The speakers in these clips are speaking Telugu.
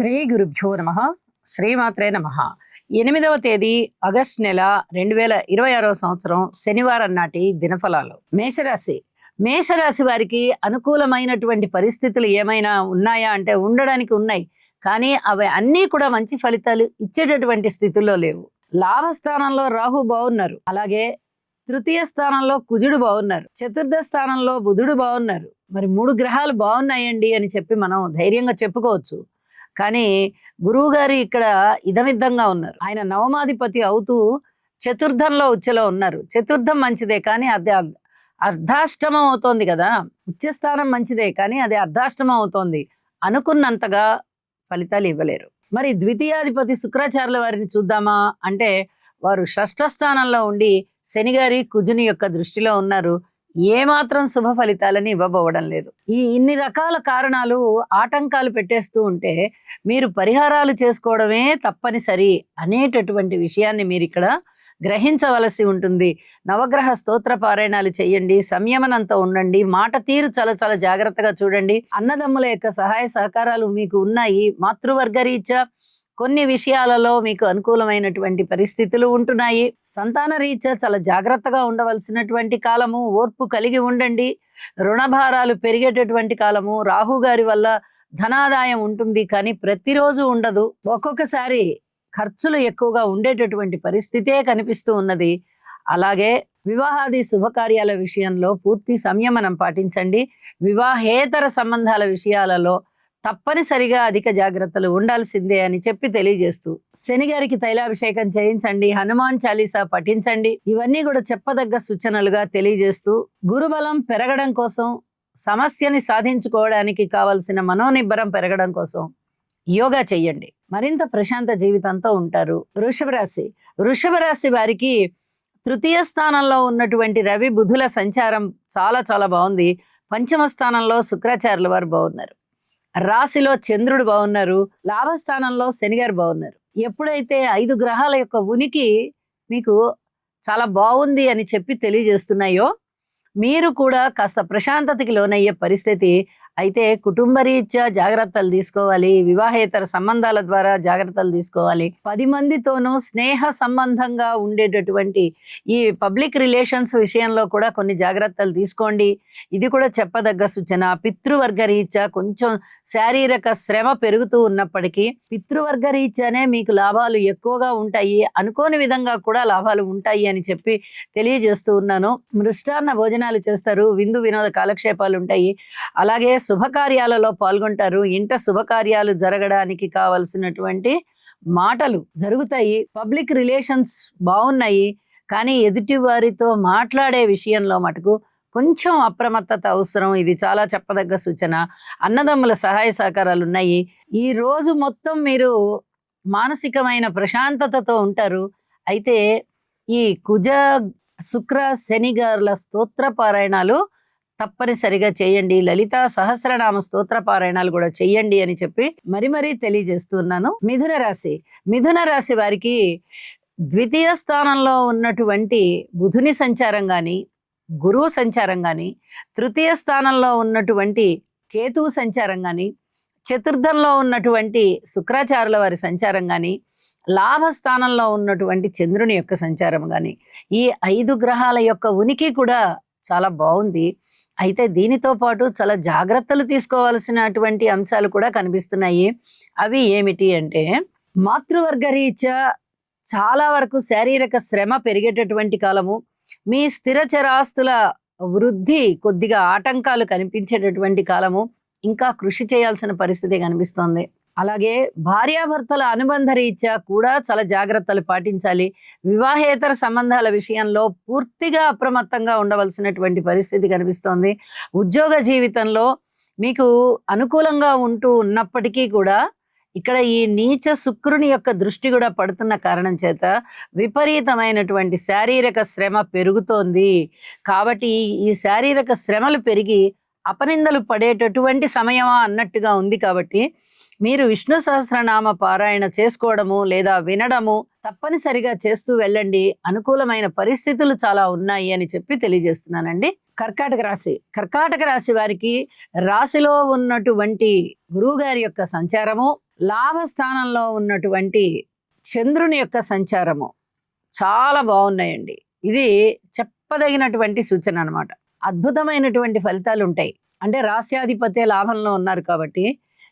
శ్రీ గురుభ్యో నమ. శ్రీమాత్రే నమ. 8వ తేదీ ఆగస్టు నెల 2026 సంవత్సరం శనివారం నాటి దినఫలాలు. మేషరాశి వారికి అనుకూలమైనటువంటి పరిస్థితులు ఏమైనా ఉన్నాయా అంటే ఉండడానికి ఉన్నాయి, కానీ అవి అన్నీ కూడా మంచి ఫలితాలు ఇచ్చేటటువంటి స్థితుల్లో లేవు. లాభస్థానంలో రాహు బాగున్నారు, అలాగే తృతీయ స్థానంలో కుజుడు బాగున్నారు, చతుర్థ స్థానంలో బుధుడు బాగున్నారు. మరి 3 గ్రహాలు బాగున్నాయండి అని చెప్పి మనం ధైర్యంగా చెప్పుకోవచ్చు. కానీ గురువు గారు ఇక్కడ ఇదమిద్దంగా ఉన్నారు. ఆయన నవమాధిపతి అవుతూ చతుర్థంలో ఉచ్చలో ఉన్నారు. చతుర్థం మంచిదే, కానీ అది అర్ధాష్టమం అవుతోంది కదా. ఉచ్చస్థానం మంచిదే, కానీ అది అర్ధాష్టమం అవుతోంది. అనుకున్నంతగా ఫలితాలు ఇవ్వలేరు. మరి ద్వితీయాధిపతి శుక్రాచార్యుల వారిని చూద్దామా అంటే వారు షష్ఠ స్థానంలో ఉండి శని గారి కుజుని యొక్క దృష్టిలో ఉన్నారు. ఏమాత్రం శుభ ఫలితాలని ఇవ్వబోవడం లేదు. ఇన్ని రకాల కారణాలు ఆటంకాలు పెట్టేస్తూ ఉంటే మీరు పరిహారాలు చేసుకోవడమే తప్పనిసరి అనేటటువంటి విషయాన్ని మీరు ఇక్కడ గ్రహించవలసి ఉంటుంది. నవగ్రహ స్తోత్ర పారాయణాలు చేయండి, సంయమనంతో ఉండండి, మాట తీరు చాలా చాలా జాగ్రత్తగా చూడండి. అన్నదమ్ముల యొక్క సహాయ సహకారాలు మీకు ఉన్నాయి. మాతృవర్గ రీత్యా కొన్ని విషయాలలో మీకు అనుకూలమైనటువంటి పరిస్థితులు ఉంటున్నాయి. సంతాన రీత్యా చాలా జాగ్రత్తగా ఉండవలసినటువంటి కాలము. ఓర్పు కలిగి ఉండండి. రుణభారాలు పెరిగేటటువంటి కాలము. రాహు గారి వల్ల ధనాదాయం ఉంటుంది, కానీ ప్రతిరోజు ఉండదు. ఒక్కొక్కసారి ఖర్చులు ఎక్కువగా ఉండేటటువంటి పరిస్థితే కనిపిస్తూ ఉన్నది. అలాగే వివాహాది శుభకార్యాల విషయంలో పూర్తి సంయమనం పాటించండి. వివాహేతర సంబంధాల విషయాలలో తప్పనిసరిగా అధిక జాగ్రత్తలు ఉండాల్సిందే అని చెప్పి తెలియజేస్తూ శని గారికి తైలాభిషేకం చేయించండి, హనుమాన్ చాలీసా పఠించండి. ఇవన్నీ కూడా చెప్పదగ్గ సూచనలుగా తెలియజేస్తూ గురుబలం పెరగడం కోసం, సమస్యని సాధించుకోవడానికి కావలసిన మనోనిబ్బరం పెరగడం కోసం యోగా చెయ్యండి. మరింత ప్రశాంత జీవితంతో ఉంటారు. వృషభ రాశి వారికి తృతీయ స్థానంలో ఉన్నటువంటి రవి బుధుల సంచారం చాలా చాలా బాగుంది. పంచమ స్థానంలో శుక్రాచార్యుల వారు బాగున్నారు. రాశిలో చంద్రుడు బాగున్నారు. లాభస్థానంలో శనిగారు బాగున్నారు. ఎప్పుడైతే 5 గ్రహాల యొక్క ఉనికి మీకు చాలా బాగుంది అని చెప్పి తెలియజేస్తున్నాయో మీరు కూడా కాస్త ప్రశాంతతకి లోనయ్యే పరిస్థితి. అయితే కుటుంబ రీత్యా జాగ్రత్తలు తీసుకోవాలి. వివాహేతర సంబంధాల ద్వారా జాగ్రత్తలు తీసుకోవాలి. 10 మందితోనూ స్నేహ సంబంధంగా ఉండేటటువంటి ఈ పబ్లిక్ రిలేషన్స్ విషయంలో కూడా కొన్ని జాగ్రత్తలు తీసుకోండి. ఇది కూడా చెప్పదగ్గ సూచన. పితృవర్గ రీత్యా కొంచెం శారీరక శ్రమ పెరుగుతూ ఉన్నప్పటికీ పితృవర్గ రీత్యానే మీకు లాభాలు ఎక్కువగా ఉంటాయి. అనుకోని విధంగా కూడా లాభాలు ఉంటాయి అని చెప్పి తెలియజేస్తూ ఉన్నాను. మృష్టాన్న భోజనాలు చేస్తారు, విందు వినోద కాలక్షేపాలు ఉంటాయి. అలాగే శుభకార్యాలలో పాల్గొంటారు. ఇంట శుభకార్యాలు జరగడానికి కావలసినటువంటి మాటలు జరుగుతాయి. పబ్లిక్ రిలేషన్స్ బాగున్నాయి, కానీ ఎదుటి వారితో మాట్లాడే విషయంలో మటుకు కొంచెం అప్రమత్తత అవసరం. ఇది చాలా చెప్పదగ్గ సూచన. అన్నదమ్ముల సహాయ సహకారాలు ఉన్నాయి. ఈ రోజు మొత్తం మీరు మానసికమైన ప్రశాంతతతో ఉంటారు. అయితే ఈ కుజ శుక్ర శని గారుల స్తోత్ర పారాయణాలు తప్పనిసరిగా చేయండి. లలితా సహస్రనామ స్తోత్ర పారాయణాలు కూడా చెయ్యండి అని చెప్పి మరీ తెలియజేస్తున్నాను. మిథున రాశి వారికి ద్వితీయ స్థానంలో ఉన్నటువంటి బుధుని సంచారం కానీ, గురువు సంచారం కానీ, తృతీయ స్థానంలో ఉన్నటువంటి కేతువు సంచారం కానీ, చతుర్థంలో ఉన్నటువంటి శుక్రాచార్యుల వారి సంచారం కానీ, లాభస్థానంలో ఉన్నటువంటి చంద్రుని యొక్క సంచారం కానీ, ఈ 5 గ్రహాల యొక్క ఉనికి కూడా చాలా బాగుంది. అయితే దీనితో పాటు చాలా జాగ్రత్తలు తీసుకోవాల్సినటువంటి అంశాలు కూడా కనిపిస్తున్నాయి. అవి ఏమిటి అంటే మాతృవర్గ రీత్యా చాలా వరకు శారీరక శ్రమ పెరిగేటటువంటి కాలము. మీ స్థిరచరాస్తుల వృద్ధి కొద్దిగా ఆటంకాలు కనిపించేటటువంటి కాలము. ఇంకా కృషి చేయాల్సిన పరిస్థితి కనిపిస్తోంది. అలాగే భార్యాభర్తల అనుబంధ రీత్యా కూడా చాలా జాగ్రత్తలు పాటించాలి. వివాహేతర సంబంధాల విషయంలో పూర్తిగా అప్రమత్తంగా ఉండవలసినటువంటి పరిస్థితి కనిపిస్తోంది. ఉద్యోగ జీవితంలో మీకు అనుకూలంగా ఉంటూ ఉన్నప్పటికీ కూడా ఇక్కడ ఈ నీచ శుక్రుని యొక్క దృష్టి కూడా పడుతున్న కారణం చేత విపరీతమైనటువంటి శారీరక శ్రమ పెరుగుతోంది. కాబట్టి ఈ శారీరక శ్రమలు పెరిగి అపనిందలు పడేటటువంటి సమయమా అన్నట్టుగా ఉంది. కాబట్టి మీరు విష్ణు సహస్రనామ పారాయణ చేసుకోవడము లేదా వినడము తప్పనిసరిగా చేస్తూ వెళ్ళండి. అనుకూలమైన పరిస్థితులు చాలా ఉన్నాయి అని చెప్పి తెలియజేస్తున్నానండి. కర్కాటక రాశి వారికి రాశిలో ఉన్నటువంటి గురువు గారి యొక్క సంచారము, లాభస్థానంలో ఉన్నటువంటి చంద్రుని యొక్క సంచారము చాలా బాగున్నాయండి. ఇది చెప్పదగినటువంటి సూచన అన్నమాట. అద్భుతమైనటువంటి ఫలితాలు ఉంటాయి. అంటే రాస్యాధిపతే లాభంలో ఉన్నారు కాబట్టి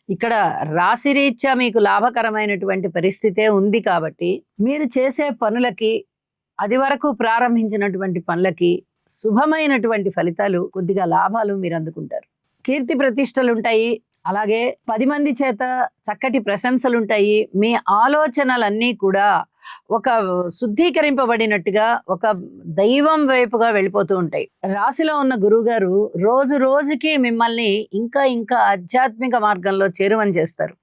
ఇక్కడ రాశి రీత్యా మీకు లాభకరమైనటువంటి పరిస్థితే ఉంది కాబట్టి మీరు చేసే పనులకి, అది వరకు ప్రారంభించినటువంటి పనులకి శుభమైనటువంటి ఫలితాలు, కొద్దిగా లాభాలు మీరు అందుకుంటారు. కీర్తి ప్రతిష్టలు ఉంటాయి. అలాగే 10 మంది చేత చక్కటి ప్రశంసలు ఉంటాయి. మీ ఆలోచనలన్నీ కూడా ఒక శుద్ధీకరింపబడినట్టుగా ఒక దైవం వైపుగా వెళ్ళిపోతూ ఉంటాయి. రాశిలో ఉన్న గురువు గారు రోజు రోజుకి మిమ్మల్ని ఇంకా ఇంకా ఆధ్యాత్మిక మార్గంలో చేరువని చేస్తారు.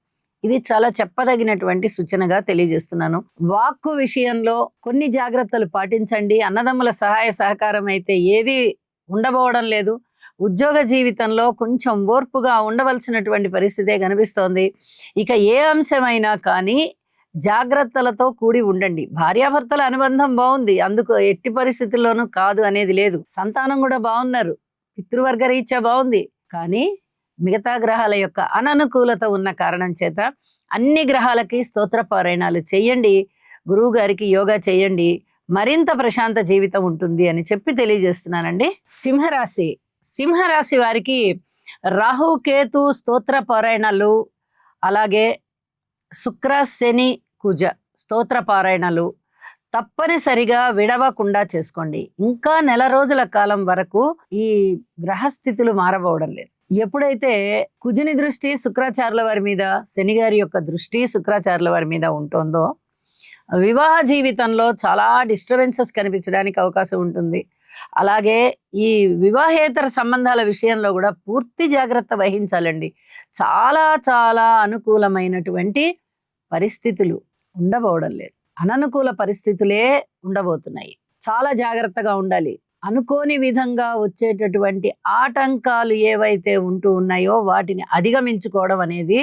ఇది చాలా చెప్పదగినటువంటి సూచనగా తెలియజేస్తున్నాను. వాక్కు విషయంలో కొన్ని జాగ్రత్తలు పాటించండి. అన్నదమ్ముల సహాయ సహకారం అయితే ఏది ఉండబోవడం లేదు. ఉద్యోగ జీవితంలో కొంచెం ఓర్పుగా ఉండవలసినటువంటి పరిస్థితే కనిపిస్తోంది. ఇక ఏ అంశమైనా కానీ జాగ్రత్తలతో కూడి ఉండండి. భార్యాభర్తల అనుబంధం బాగుంది, అందుకు ఎట్టి పరిస్థితుల్లోనూ కాదు అనేది లేదు. సంతానం కూడా బాగున్నారు, పితృవర్గ రీత్యా బాగుంది. కానీ మిగతా గ్రహాల యొక్క అననుకూలత ఉన్న కారణం చేత అన్ని గ్రహాలకి స్తోత్ర పారాయణాలు చేయండి, గురువు గారికి యోగా చేయండి, మరింత ప్రశాంత జీవితం ఉంటుంది అని చెప్పి తెలియజేస్తున్నానండి. సింహరాశి వారికి రాహు కేతు స్తోత్ర పారాయణాలు, అలాగే శుక్ర శని కుజ స్తోత్ర పారాయణాలు తప్పనిసరిగా విడవకుండా చేసుకోండి. ఇంకా నెల రోజుల కాలం వరకు ఈ గ్రహస్థితులు మారబోవడం లేదు. ఎప్పుడైతే కుజుని దృష్టి శుక్రాచార్యుల వారి మీద, శని గారి యొక్క దృష్టి శుక్రాచార్యుల వారి మీద ఉంటుందో వివాహ జీవితంలో చాలా డిస్టర్బెన్సెస్ కనిపించడానికి అవకాశం ఉంటుంది. అలాగే ఈ వివాహేతర సంబంధాల విషయంలో కూడా పూర్తి జాగ్రత్త వహించాలండి. చాలా చాలా అనుకూలమైనటువంటి పరిస్థితులు ఉండబోవడం లేదు, అననుకూల పరిస్థితులే ఉండబోతున్నాయి. చాలా జాగ్రత్తగా ఉండాలి. అనుకోని విధంగా వచ్చేటటువంటి ఆటంకాలు ఏవైతే ఉంటూ ఉన్నాయో వాటిని అధిగమించుకోవడం అనేది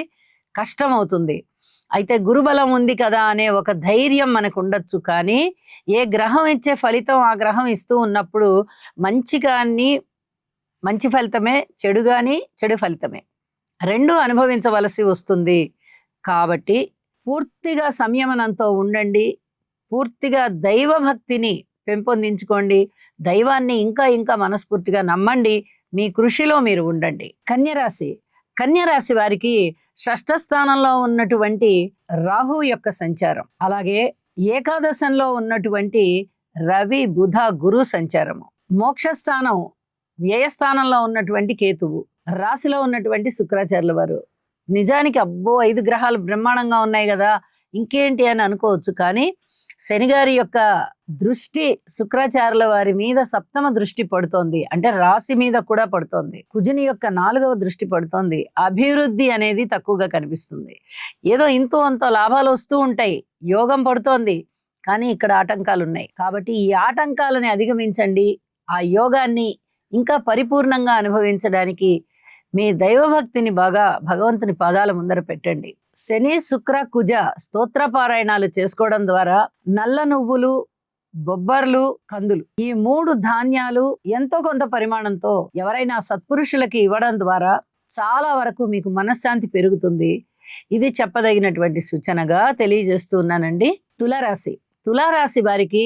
కష్టమవుతుంది. అయితే గురుబలం ఉంది కదా అనే ఒక ధైర్యం మనకు ఉండొచ్చు. కానీ ఏ గ్రహం ఇచ్చే ఫలితం ఆ గ్రహం ఇస్తూ ఉన్నప్పుడు మంచి ఫలితమే, చెడు కానీ చెడు ఫలితమే, రెండు అనుభవించవలసి వస్తుంది. కాబట్టి పూర్తిగా సంయమనంతో ఉండండి. పూర్తిగా దైవభక్తిని పెంపొందించుకోండి. దైవాన్ని ఇంకా ఇంకా మనస్ఫూర్తిగా నమ్మండి. మీ కృషిలో మీరు ఉండండి. కన్యరాశి వారికి షష్ఠ స్థానంలో ఉన్నటువంటి రాహు యొక్క సంచారం, అలాగే ఏకాదశంలో ఉన్నటువంటి రవి బుధ గురు సంచారము, మోక్షస్థానం వ్యయస్థానంలో ఉన్నటువంటి కేతువు, రాశిలో ఉన్నటువంటి శుక్రాచార్యుల వారు. నిజానికి అబ్బో 5 గ్రహాలు బ్రహ్మాండంగా ఉన్నాయి కదా, ఇంకేంటి అని అనుకోవచ్చు. కానీ శని గారి యొక్క దృష్టి శుక్రాచార్యుల వారి మీద సప్తమ దృష్టి పడుతోంది, అంటే రాశి మీద కూడా పడుతోంది. కుజుని యొక్క 4వ దృష్టి పడుతోంది. అభివృద్ధి అనేది తక్కువగా కనిపిస్తుంది. ఏదో ఇంతో అంతో లాభాలు వస్తూ ఉంటాయి, యోగం పడుతోంది, కానీ ఇక్కడ ఆటంకాలు ఉన్నాయి. కాబట్టి ఈ ఆటంకాలని అధిగమించండి. ఆ యోగాన్ని ఇంకా పరిపూర్ణంగా అనుభవించడానికి మీ దైవభక్తిని బాగా భగవంతుని పాదాల ముందర పెట్టండి. శని శుక్ర కుజ స్తోత్ర పారాయణాలు చేసుకోవడం ద్వారా నల్ల నువ్వులు, బొబ్బర్లు, కందులు, ఈ 3 ధాన్యాలు ఎంతో కొంత పరిమాణంతో ఎవరైనా సత్పురుషులకి ఇవ్వడం ద్వారా చాలా వరకు మీకు మనశ్శాంతి పెరుగుతుంది. ఇది చెప్పదగినటువంటి సూచనగా తెలియజేస్తున్నానండి. తులారాశి వారికి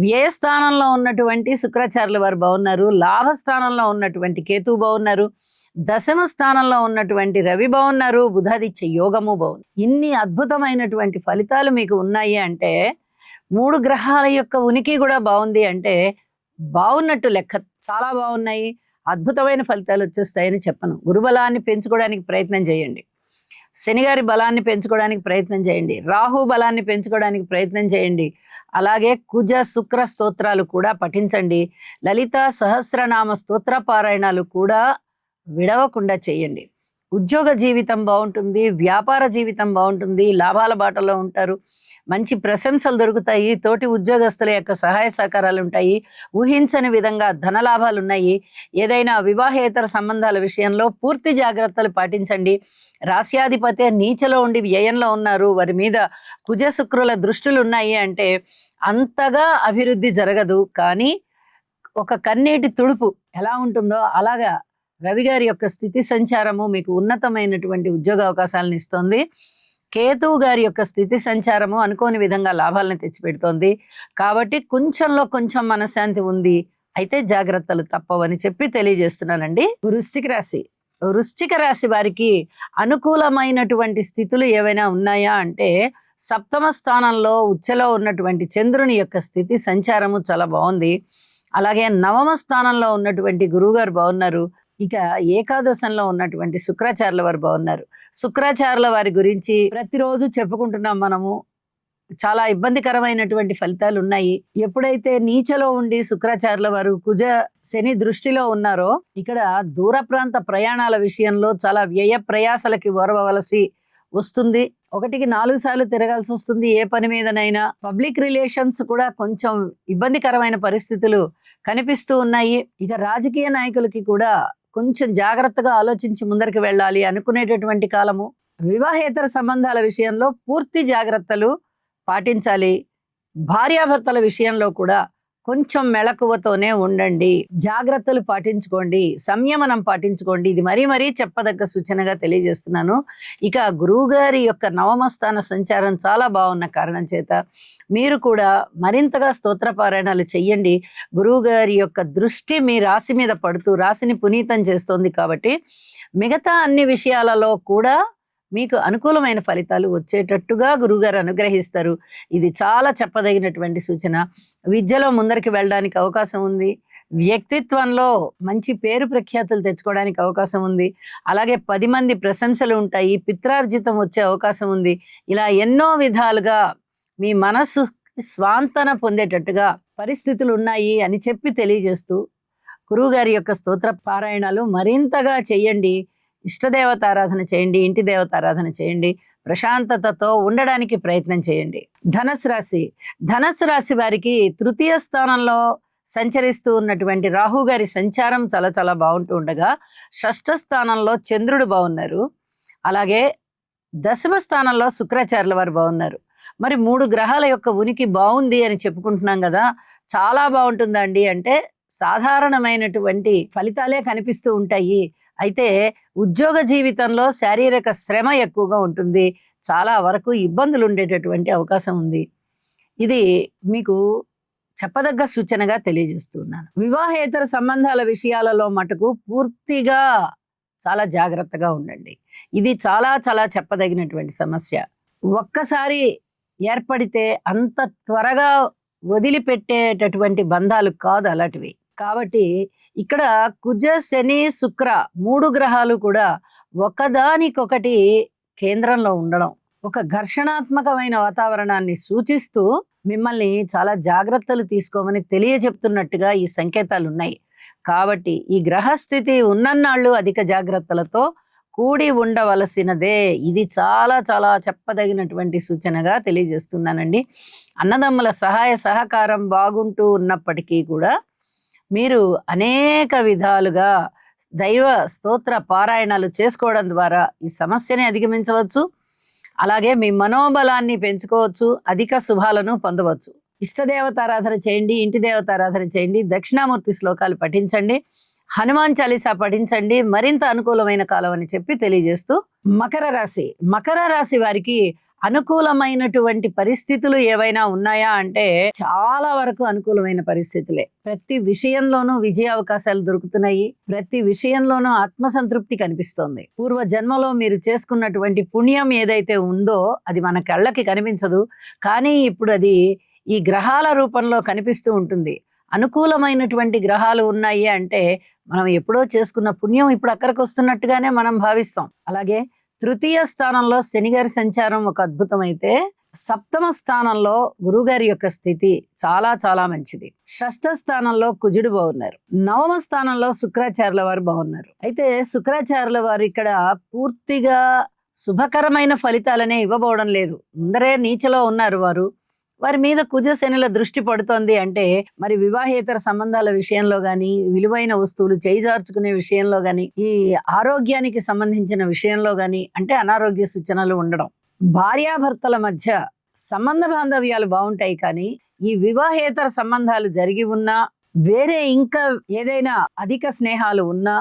వ్యయస్థానంలో ఉన్నటువంటి శుక్రాచార్యుల వారు బాగున్నారు, లాభస్థానంలో ఉన్నటువంటి కేతువు బాగున్నారు, దశమ స్థానంలో ఉన్నటువంటి రవి బాగున్నారు, బుధాదిత్య యోగము బాగుంది. ఇన్ని అద్భుతమైనటువంటి ఫలితాలు మీకు ఉన్నాయి అంటే 3 గ్రహాల యొక్క ఉనికి కూడా బాగుంది అంటే బాగున్నట్టు లెక్క. చాలా బాగున్నాయి, అద్భుతమైన ఫలితాలు వచ్చేస్తాయని చెప్పను. గురుబలాన్ని పెంచుకోవడానికి ప్రయత్నం చేయండి, శనిగారి బలాన్ని పెంచుకోవడానికి ప్రయత్నం చేయండి, రాహు బలాన్ని పెంచుకోవడానికి ప్రయత్నం చేయండి. అలాగే కుజ శుక్ర స్తోత్రాలు కూడా పఠించండి. లలిత సహస్రనామ స్తోత్ర పారాయణాలు కూడా విడవకుండా చేయండి. ఉద్యోగ జీవితం బాగుంటుంది, వ్యాపార జీవితం బాగుంటుంది, లాభాల బాటలో ఉంటారు, మంచి ప్రశంసలు దొరుకుతాయి, తోటి ఉద్యోగస్తుల యొక్క సహాయ సహకారాలు ఉంటాయి, ఊహించని విధంగా ధనలాభాలు ఉన్నాయి. ఏదైనా వివాహేతర సంబంధాల విషయంలో పూర్తి జాగ్రత్తలు పాటించండి. రాస్యాధిపతి నీచలో ఉండి వ్యయంలో ఉన్నారు, వారి మీద కుజ శుక్రుల దృష్టులు ఉన్నాయి అంటే అంతగా అభివృద్ధి జరగదు. కానీ ఒక కన్నీటి తుడుపు ఎలా ఉంటుందో అలాగా రవి గారి యొక్క స్థితి సంచారము మీకు ఉన్నతమైనటువంటి ఉద్యోగ అవకాశాలను ఇస్తుంది. కేతువు గారి యొక్క స్థితి సంచారము అనుకోని విధంగా లాభాలను తెచ్చిపెడుతోంది. కాబట్టి కొంచెంలో కొంచెం మనశ్శాంతి ఉంది, అయితే జాగ్రత్తలు తప్పవని చెప్పి తెలియజేస్తున్నానండి. వృశ్చిక రాశి వారికి అనుకూలమైనటువంటి స్థితులు ఏవైనా ఉన్నాయా అంటే, సప్తమ స్థానంలో ఉచ్చలో ఉన్నటువంటి చంద్రుని యొక్క స్థితి సంచారము చాలా బాగుంది. అలాగే నవమ స్థానంలో ఉన్నటువంటి గురువుగారు బాగున్నారు. ఇక ఏకాదశంలో ఉన్నటువంటి శుక్రాచార్యుల వారు బాగున్నారు. శుక్రాచార్యుల వారి గురించి ప్రతిరోజు చెప్పుకుంటున్నాం మనము. చాలా ఇబ్బందికరమైనటువంటి ఫలితాలు ఉన్నాయి. ఎప్పుడైతే నీచలో ఉండి శుక్రాచార్యుల వారు కుజ శని దృష్టిలో ఉన్నారో, ఇక్కడ దూర ప్రాంత ప్రయాణాల విషయంలో చాలా వ్యయ ప్రయాసలకి ఓర్వవలసి వస్తుంది. 1కి 4 సార్లు తిరగాల్సి వస్తుంది ఏ పని మీదనైనా. పబ్లిక్ రిలేషన్స్ కూడా కొంచెం ఇబ్బందికరమైన పరిస్థితులు కనిపిస్తూ ఉన్నాయి. ఇక రాజకీయ నాయకులకి కూడా కొంచెం జాగ్రత్తగా ఆలోచించి ముందరికి వెళ్ళాలి అనుకునేటటువంటి కాలము. వివాహేతర సంబంధాల విషయంలో పూర్తి జాగ్రత్తలు పాటించాలి. భార్యాభర్తల విషయంలో కూడా కొంచెం మెళకువతోనే ఉండండి, జాగ్రత్తలు పాటించుకోండి, సంయమనం పాటించుకోండి. ఇది మరీ మరీ చెప్పదగ్గ సూచనగా తెలియజేస్తున్నాను. ఇక గురువుగారి యొక్క నవమ స్థాన సంచారం చాలా బాగున్న కారణం చేత మీరు కూడా మరింతగా స్తోత్రపారాయణాలు చెయ్యండి. గురువుగారి యొక్క దృష్టి మీ రాశి మీద పడుతూ రాశిని పునీతం చేస్తోంది కాబట్టి మిగతా అన్ని విషయాలలో కూడా మీకు అనుకూలమైన ఫలితాలు వచ్చేటట్టుగా గురువుగారు అనుగ్రహిస్తారు. ఇది చాలా చెప్పదగినటువంటి సూచన. విద్యలో ముందరికి వెళ్ళడానికి అవకాశం ఉంది. వ్యక్తిత్వంలో మంచి పేరు ప్రఖ్యాతులు తెచ్చుకోవడానికి అవకాశం ఉంది. అలాగే 10 మంది ప్రశంసలు ఉంటాయి. పిత్రార్జితం వచ్చే అవకాశం ఉంది. ఇలా ఎన్నో విధాలుగా మీ మనస్సు స్వాంతన పొందేటట్టుగా పరిస్థితులు ఉన్నాయి అని చెప్పి తెలియజేస్తూ గురువుగారి యొక్క స్తోత్ర పారాయణాలు మరింతగా చెయ్యండి. ఇష్టదేవత ఆరాధన చేయండి, ఇంటి దేవత ఆరాధన చేయండి, ప్రశాంతతతో ఉండడానికి ప్రయత్నం చేయండి. ధనస్సు రాశి వారికి తృతీయ స్థానంలో సంచరిస్తూ ఉన్నటువంటి రాహు గారి సంచారం చాలా చాలా బాగుంటూ ఉండగా, షష్ఠ స్థానంలో చంద్రుడు బాగున్నారు. అలాగే దశమ స్థానంలో శుక్రాచార్యుల వారు బాగున్నారు. మరి 3 గ్రహాల యొక్క ఉనికి బాగుంది అని చెప్పుకుంటున్నాం కదా, చాలా బాగుంటుందండి అంటే సాధారణమైనటువంటి ఫలితాలే కనిపిస్తూ ఉంటాయి. అయితే ఉద్యోగ జీవితంలో శారీరక శ్రమ ఎక్కువగా ఉంటుంది. చాలా వరకు ఇబ్బందులు ఉండేటటువంటి అవకాశం ఉంది. ఇది మీకు చెప్పదగ్గ సూచనగా తెలియజేస్తున్నాను. వివాహేతర సంబంధాల విషయాలలో మటుకు పూర్తిగా చాలా జాగ్రత్తగా ఉండండి. ఇది చాలా చాలా చెప్పదగినటువంటి సమస్య. ఒక్కసారి ఏర్పడితే అంత త్వరగా వదిలిపెట్టేటటువంటి బంధాలు కాదు అలాంటివి. కాబట్టి ఇక్కడ కుజ శని శుక్ర 3 గ్రహాలు కూడా ఒకదానికొకటి కేంద్రంలో ఉండడం ఒక ఘర్షణాత్మకమైన వాతావరణాన్ని సూచిస్తూ మిమ్మల్ని చాలా జాగ్రత్తలు తీసుకోమని తెలియజెప్తున్నట్టుగా ఈ సంకేతాలు ఉన్నాయి. కాబట్టి ఈ గ్రహస్థితి ఉన్నన్నాళ్ళు అధిక జాగ్రత్తలతో కూడి ఉండవలసినదే. ఇది చాలా చాలా చెప్పదగినటువంటి సూచనగా తెలియజేస్తున్నానండి. అన్నదమ్ముల సహాయ సహకారం బాగుంటూ ఉన్నప్పటికీ కూడా మీరు అనేక విధాలుగా దైవ స్తోత్ర పారాయణాలు చేసుకోవడం ద్వారా ఈ సమస్యని అధిగమించవచ్చు. అలాగే మీ మనోబలాన్ని పెంచుకోవచ్చు, అధిక శుభాలను పొందవచ్చు. ఇష్టదేవతారాధన చేయండి, ఇంటి దేవతారాధన చేయండి, దక్షిణామూర్తి శ్లోకాలు పఠించండి, హనుమాన్ చాలీసా పఠించండి. మరింత అనుకూలమైన కాలం అని చెప్పి తెలియజేస్తూ మకర రాశి వారికి అనుకూలమైనటువంటి పరిస్థితులు ఏవైనా ఉన్నాయా అంటే చాలా వరకు అనుకూలమైన పరిస్థితులే. ప్రతి విషయంలోనూ విజయ అవకాశాలు దొరుకుతున్నాయి. ప్రతి విషయంలోనూ ఆత్మసంతృప్తి కనిపిస్తోంది. పూర్వ జన్మలో మీరు చేసుకున్నటువంటి పుణ్యం ఏదైతే ఉందో అది మన కళ్ళకి కనిపించదు, కానీ ఇప్పుడు అది ఈ గ్రహాల రూపంలో కనిపిస్తూ ఉంటుంది. అనుకూలమైనటువంటి గ్రహాలు ఉన్నాయి అంటే మనం ఎప్పుడో చేసుకున్న పుణ్యం ఇప్పుడు అక్కడికి వస్తున్నట్టుగానే మనం భావిస్తాం. అలాగే తృతీయ స్థానంలో శనిగారి సంచారం ఒక అద్భుతమైతే, సప్తమ స్థానంలో గురుగారి యొక్క స్థితి చాలా చాలా మంచిది. షష్ఠ స్థానంలో కుజుడు బాగున్నారు. నవమ స్థానంలో శుక్రాచార్యుల వారు బాగున్నారు. అయితే శుక్రాచార్యుల వారు ఇక్కడ పూర్తిగా శుభకరమైన ఫలితాలనే ఇవ్వబోవడం లేదు. ముందరే నీచలో ఉన్నారు వారు. వారి మీద కుజ శనుల దృష్టి పడుతోంది అంటే మరి వివాహేతర సంబంధాల విషయంలో గాని, విలువైన వస్తువులు చేయిజార్చుకునే విషయంలో గాని, ఈ ఆరోగ్యానికి సంబంధించిన విషయంలో గాని అంటే అనారోగ్య సూచనలు ఉండడం. భార్యాభర్తల మధ్య సంబంధ బాంధవ్యాలు బాగుంటాయి, కానీ ఈ వివాహేతర సంబంధాలు జరిగి ఉన్నా, వేరే ఇంకా ఏదైనా అధిక స్నేహాలు ఉన్నా,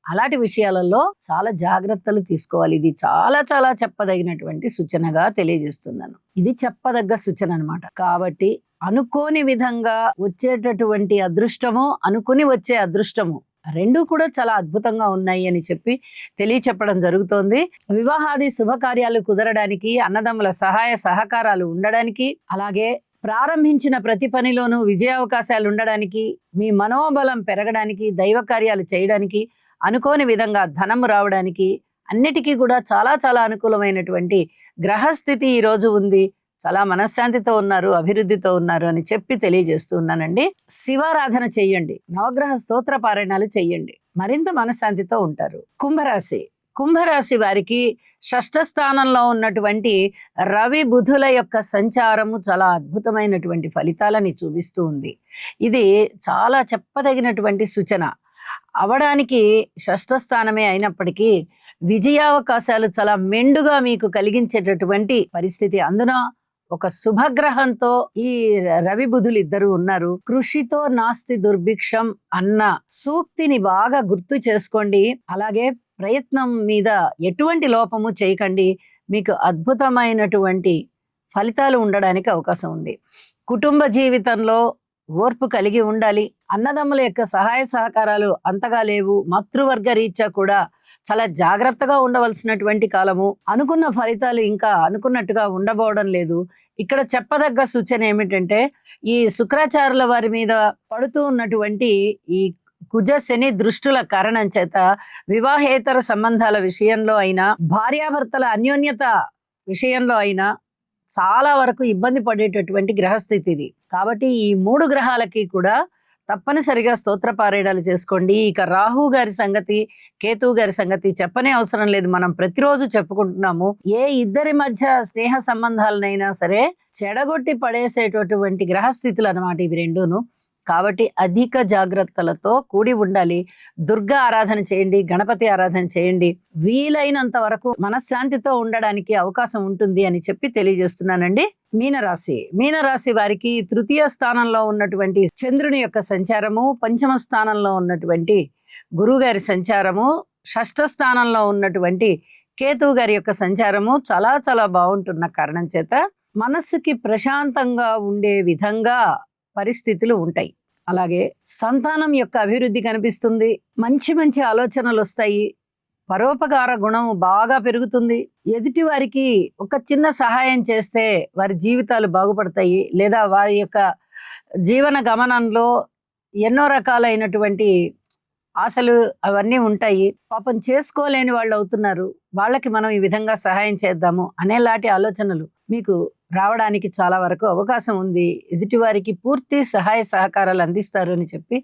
అలాంటి విషయాలలో చాలా జాగ్రత్తలు తీసుకోవాలి. ఇది చాలా చాలా చెప్పదగినటువంటి సూచనగా తెలియజేస్తున్నాను. ఇది చెప్పదగ్గ సూచన అన్నమాట. కాబట్టి అనుకోని విధంగా వచ్చేటటువంటి అదృష్టము, అనుకుని వచ్చే అదృష్టము రెండు కూడా చాలా అద్భుతంగా ఉన్నాయి అని చెప్పి తెలియచెప్పడం జరుగుతోంది. వివాహాది శుభకార్యాలు కుదరడానికి, అన్నదమ్ముల సహాయ సహకారాలు ఉండడానికి, అలాగే ప్రారంభించిన ప్రతి పనిలోనూ విజయావకాశాలు ఉండడానికి, మీ మనోబలం పెరగడానికి, దైవ కార్యాలు చేయడానికి, అనుకోని విధంగా ధనము రావడానికి, అన్నిటికీ కూడా చాలా చాలా అనుకూలమైనటువంటి గ్రహస్థితి ఈ రోజు ఉంది. చాలా మనశ్శాంతితో ఉన్నారు, అభివృద్ధితో ఉన్నారు అని చెప్పి తెలియజేస్తూ ఉన్నానండి. శివారాధన చెయ్యండి, నవగ్రహ స్తోత్ర పారాయణాలు చెయ్యండి, మరింత మనశ్శాంతితో ఉంటారు. కుంభరాశి వారికి షష్ఠ స్థానంలో ఉన్నటువంటి రవి బుధుల యొక్క సంచారము చాలా అద్భుతమైనటువంటి ఫలితాలని చూపిస్తూ ఉంది. ఇది చాలా చెప్పదగినటువంటి సూచన అవడానికి షష్ఠ స్థానమే అయినప్పటికీ విజయావకాశాలు చాలా మెండుగా మీకు కలిగించేటటువంటి పరిస్థితి. అందున ఒక శుభగ్రహంతో ఈ రవి బుధులు ఇద్దరు ఉన్నారు. కృషితో నాస్తి దుర్భిక్షం అన్న సూక్తిని బాగా గుర్తు చేసుకోండి. అలాగే ప్రయత్నం మీద ఎటువంటి లోపము చేయకండి. మీకు అద్భుతమైనటువంటి ఫలితాలు ఉండడానికి అవకాశం ఉంది. కుటుంబ జీవితంలో ఓర్పు కలిగి ఉండాలి. అన్నదమ్ముల యొక్క సహాయ సహకారాలు అంతగా లేవు. మాతృవర్గ రీత్యా కూడా చాలా జాగ్రత్తగా ఉండవలసినటువంటి కాలము. అనుకున్న ఫలితాలు ఇంకా అనుకున్నట్టుగా ఉండబోవడం లేదు. ఇక్కడ చెప్పదగ్గ సూచన ఏమిటంటే, ఈ శుక్రాచార్యుల వారి మీద పడుతూ ఉన్నటువంటి ఈ కుజ శని దృష్టుల కారణం చేత వివాహేతర సంబంధాల విషయంలో అయినా, భార్యాభర్తల అన్యోన్యత విషయంలో అయినా చాలా వరకు ఇబ్బంది పడేటటువంటి గ్రహస్థితి ఇది. కాబట్టి ఈ 3 గ్రహాలకి కూడా తప్పనిసరిగా స్తోత్ర పారాయణాలు చేసుకోండి. ఇక రాహు గారి సంగతి, కేతు గారి సంగతి చెప్పనే అవసరం లేదు, మనం ప్రతిరోజు చెప్పుకుంటున్నాము. ఏ ఇద్దరి మధ్య స్నేహ సంబంధాలనైనా సరే చెడగొట్టి పడేసేటటువంటి గ్రహస్థితులు అన్నమాట ఇవి రెండును. కాబట్టి అధిక జాగ్రత్తలతో కూడి ఉండాలి. దుర్గా ఆరాధన చేయండి, గణపతి ఆరాధన చేయండి. వీలైనంత వరకు మనశ్శాంతితో ఉండడానికి అవకాశం ఉంటుంది అని చెప్పి తెలియజేస్తున్నానండి. మీనరాశి వారికి తృతీయ స్థానంలో ఉన్నటువంటి చంద్రుని యొక్క సంచారము, పంచమ స్థానంలో ఉన్నటువంటి గురువు గారి సంచారము, షష్ఠ స్థానంలో ఉన్నటువంటి కేతువు గారి యొక్క సంచారము చాలా చాలా బాగుంటున్న కారణం చేత మనస్సుకి ప్రశాంతంగా ఉండే విధంగా పరిస్థితులు ఉంటాయి. అలాగే సంతానం యొక్క అభివృద్ధి కనిపిస్తుంది. మంచి మంచి ఆలోచనలు వస్తాయి. పరోపకార గుణం బాగా పెరుగుతుంది. ఎదుటి వారికి ఒక చిన్న సహాయం చేస్తే వారి జీవితాలు బాగుపడతాయి. లేదా వారి యొక్క జీవన గమనంలో ఎన్నో రకాలైనటువంటి ఆశలు అవన్నీ ఉంటాయి. పాపం చేసుకోలేని వాళ్ళు అవుతున్నారు, వాళ్ళకి మనం ఈ విధంగా సహాయం చేద్దాము అనేలాంటి ఆలోచనలు మీకు రావడానికి చాలా వరకు అవకాశం ఉంది. ఎదుటివారికి పూర్తి సహాయ సహకారాలు అందిస్తారు అని చెప్పి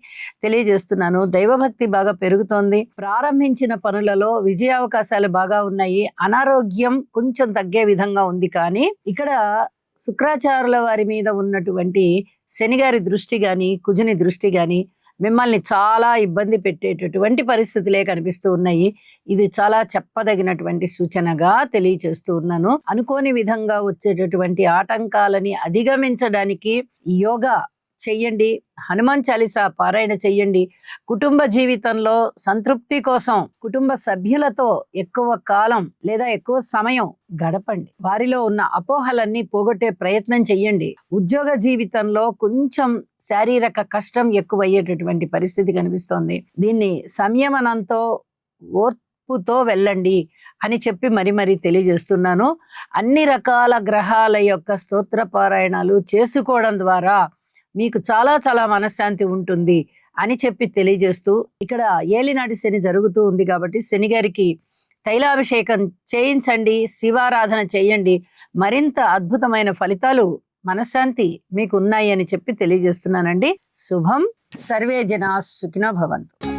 తెలియజేస్తున్నాను. దైవభక్తి బాగా పెరుగుతోంది. ప్రారంభించిన పనులలో విజయావకాశాలు బాగా ఉన్నాయి. అనారోగ్యం కొంచెం తగ్గే విధంగా ఉంది. కానీ ఇక్కడ శుక్రాచార్యుల వారి మీద ఉన్నటువంటి శనిగారి దృష్టి గాని, కుజుని దృష్టి గాని మిమ్మల్ని చాలా ఇబ్బంది పెట్టేటటువంటి పరిస్థితులే కనిపిస్తూ ఉన్నాయి. ఇది చాలా చెప్పదగినటువంటి సూచనగా తెలియచేస్తూ ఉన్నాను. అనుకోని విధంగా వచ్చేటటువంటి ఆటంకాలని అధిగమించడానికి యోగా చెయ్యండి, హనుమాన్ చాలీసా పారాయణ చెయ్యండి. కుటుంబ జీవితంలో సంతృప్తి కోసం కుటుంబ సభ్యులతో ఎక్కువ కాలం లేదా ఎక్కువ సమయం గడపండి. వారిలో ఉన్న అపోహలన్నీ పోగొట్టే ప్రయత్నం చెయ్యండి. ఉద్యోగ జీవితంలో కొంచెం శారీరక కష్టం ఎక్కువయ్యేటటువంటి పరిస్థితి కనిపిస్తోంది. దీన్ని సంయమనంతో ఓర్పుతో వెళ్ళండి అని చెప్పి మరి తెలియజేస్తున్నాను. అన్ని రకాల గ్రహాల యొక్క స్తోత్ర పారాయణాలు చేసుకోవడం ద్వారా మీకు చాలా చాలా మనశ్శాంతి ఉంటుంది అని చెప్పి తెలియజేస్తూ, ఇక్కడ ఏలినాటి శని జరుగుతూ ఉంది కాబట్టి శని గారికి తైలాభిషేకం చేయించండి, శివారాధన చేయండి. మరింత అద్భుతమైన ఫలితాలు, మనశ్శాంతి మీకు ఉన్నాయి అని చెప్పి తెలియజేస్తున్నానండి. శుభం. సర్వే జనా సుఖినో భవంతు.